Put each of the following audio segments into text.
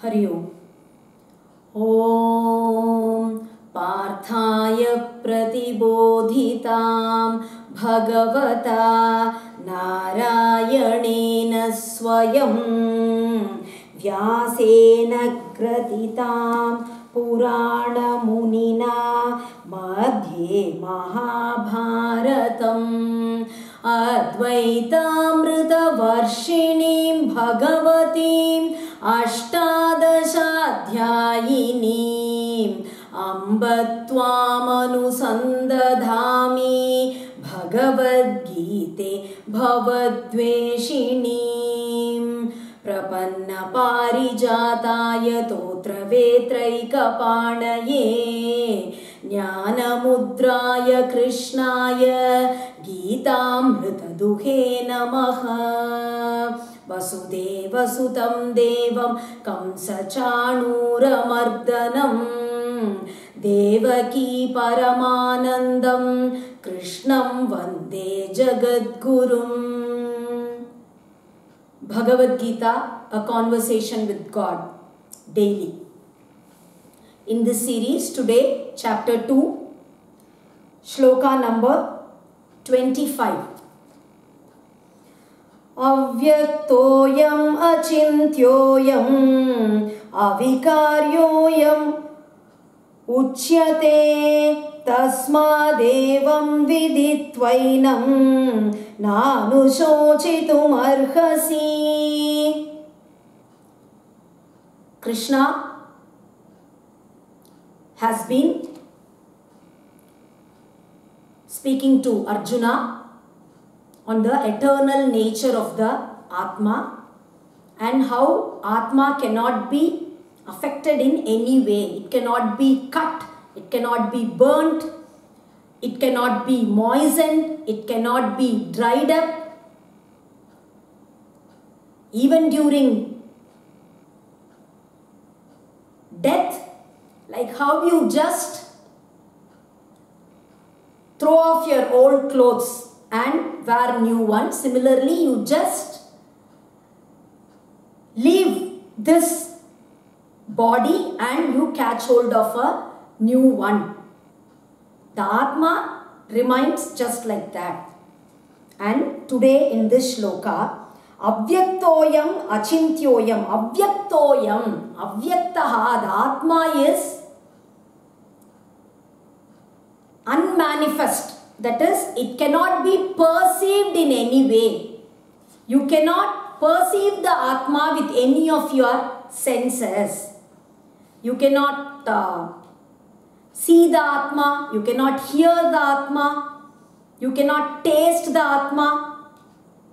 हरि ओम। ॐ पार्थाय प्रतिबोधितां भगवता नारायणेन स्वयं व्यासेन ग्रथितां पुराणमुनिना मध्ये महाभारतम् अद्वैतामृतवर्षिणीं भगवतीम् अष्टादशाध्यायिनीम् अम्ब त्वामनुसन्दधामि भगवद्गीते भवद्वेषिणीम् प्रपन्नपारिजाताय तोत्रवेत्रैकपाणये ज्ञानमुद्राय कृष्णाय गीतामृतदुहे नमः। वसुदेवसुतं देवं कंसचाणूरमर्दनं देवकी परमानन्दं कृष्णं वन्दे जगद्गुरुम्। Bhagavad Gita, a conversation with God daily. In this series today, chapter 2, shloka number 25. Avyaktoyam achintyoyam avikaryoyam uchyate tasmadevam viditvainam nanushocitum arhasi. Krishna has been speaking to Arjuna on the eternal nature of the Atma and how Atma cannot be affected in any way. It cannot be cut, it cannot be burnt, it cannot be moistened, it cannot be dried up. Even during death, like how you just throw off your old clothes and wear new ones, similarly you just leave this body and you catch hold of a new one. The Atma remains just like that. And today in this shloka, Avyaktoyam achintyoyam, Avyaktoyam, Avyaktaha, the Atma is unmanifest. That is, it cannot be perceived in any way. You cannot perceive the Atma with any of your senses. You cannot see the Atma, you cannot hear the Atma, you cannot taste the Atma,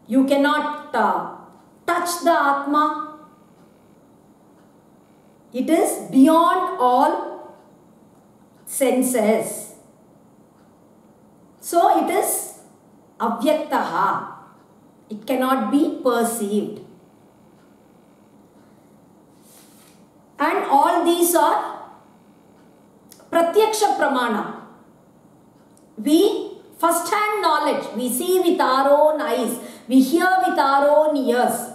you cannot touch the Atma. It is beyond all senses. So it is avyaktaha. It cannot be perceived. And all these are pratyaksha pramana. We first-hand knowledge. We see with our own eyes. We hear with our own ears.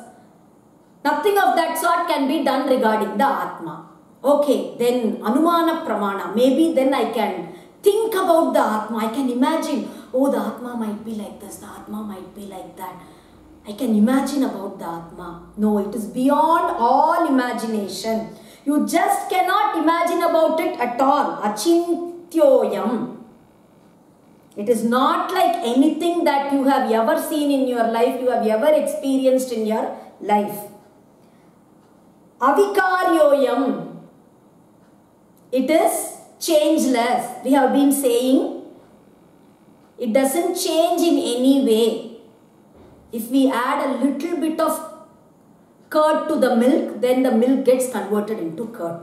Nothing of that sort can be done regarding the Atma. Okay, then Anumana pramana. Maybe then I can think about the Atma. I can imagine, oh, the Atma might be like this, the Atma might be like that. I can imagine about the Atma. No, it is beyond all imagination. You just cannot imagine about it at all. Achintyoyam. It is not like anything that you have ever seen in your life, you have ever experienced in your life. Avikaryoyam. It is changeless. We have been saying it doesn't change in any way. If we add a little bit of curd to the milk, then the milk gets converted into curd.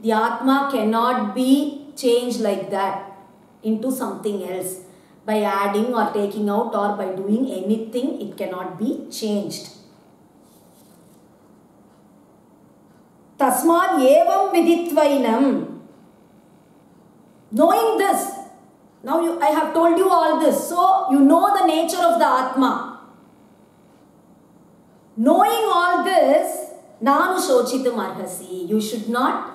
The Atma cannot be changed like that into something else. By adding or taking out or by doing anything, it cannot be changed. Tasmad evam viditvainam. Knowing this, now I have told you all this, so you know the nature of the Atma. Knowing all this, Nanu shochitum arhasi. You should not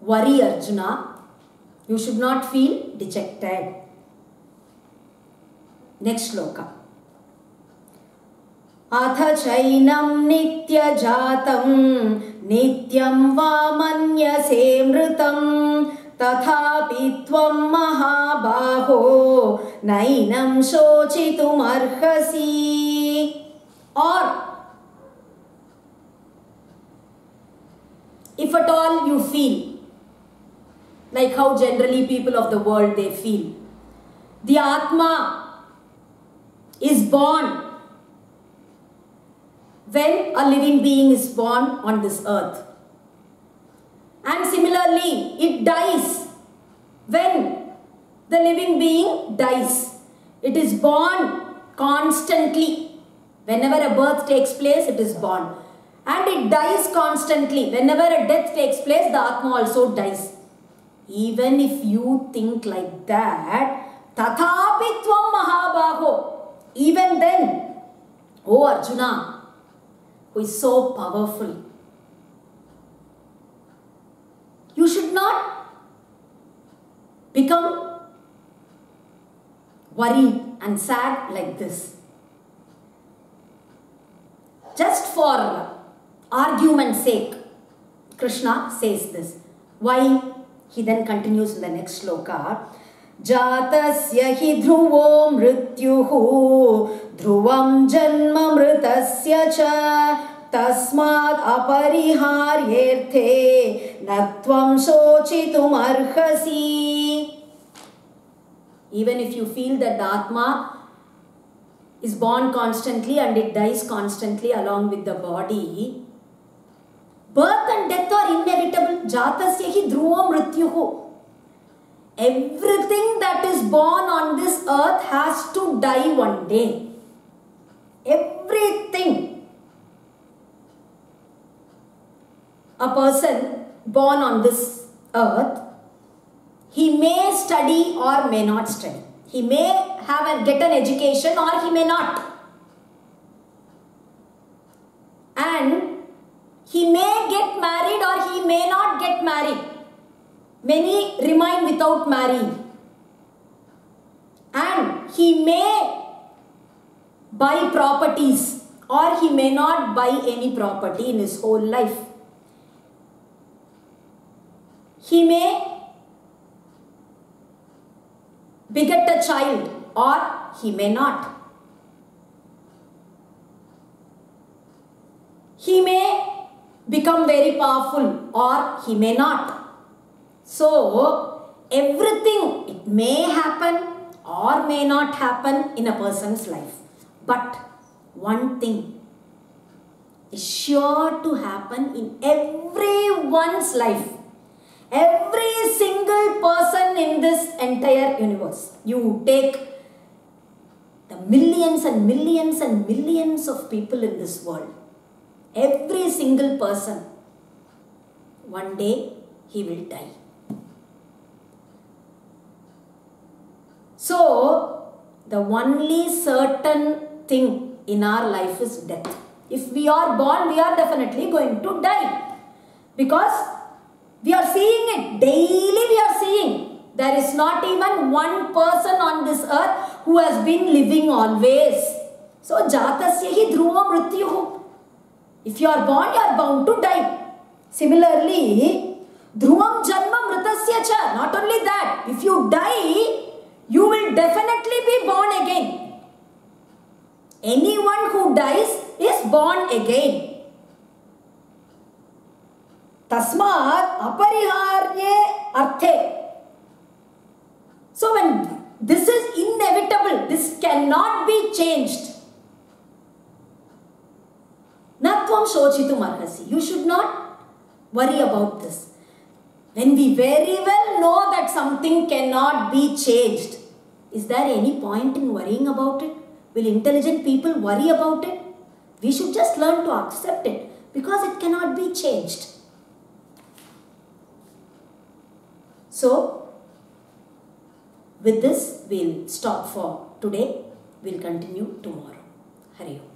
worry, Arjuna. You should not feel dejected. Next shloka. Atha chainam nitya jatam nityam va manyase mritam tathapi tvam mahabaho nainam shochitum arhasi. Or if at all you feel like how generally people of the world they feel, the Atma is born when a living being is born on this earth. And similarly, it dies when the living being dies. It is born constantly. Whenever a birth takes place, it is born. And it dies constantly. Whenever a death takes place, the Atma also dies. Even if you think like that, tathapi tvam mahabaho. Even then, O Arjuna, who is so powerful, you should not become worried and sad like this. Just for argument's sake, Krishna says this. Why? He then continues in the next shloka. Jatasya hi dhruvo mrityuhu dhruvam janma mritasya cha tasmad apariharyerthe natvam shochitum arhasi. Even if you feel that the Atma is born constantly and it dies constantly along with the body, birth and death are inevitable. Jatasya hi dhruvo mrityuhu. Everything that is born on this earth has to die one day. Everything. A person born on this earth, he may study or may not study. He may get an education or he may not. And he may get married or he may not get married. Many remain without marrying. And he may buy properties or he may not buy any property in his whole life. He may beget a child or he may not. He may become very powerful or he may not. So, everything, it may happen or may not happen in a person's life. But one thing is sure to happen in everyone's life. Every single person in this entire universe. You take the millions and millions and millions of people in this world. Every single person, one day he will die. So, the only certain thing in our life is death. If we are born, we are definitely going to die. Because we are seeing it. Daily we are seeing. There is not even one person on this earth who has been living always. So, jatasya hi dhruva mrityuhu. If you are born, you are bound to die. Similarly, dhruvam janma mritasya cha. Not only that, if you die, you will definitely be born again. Anyone who dies is born again. Tasmat apariharye arthe. So when this is inevitable, this cannot be changed. Natvam shochitum arhasi. You should not worry about this. When we very well know that something cannot be changed, is there any point in worrying about it? Will intelligent people worry about it? We should just learn to accept it because it cannot be changed. So, with this, we'll stop for today. We'll continue tomorrow. Hari Om.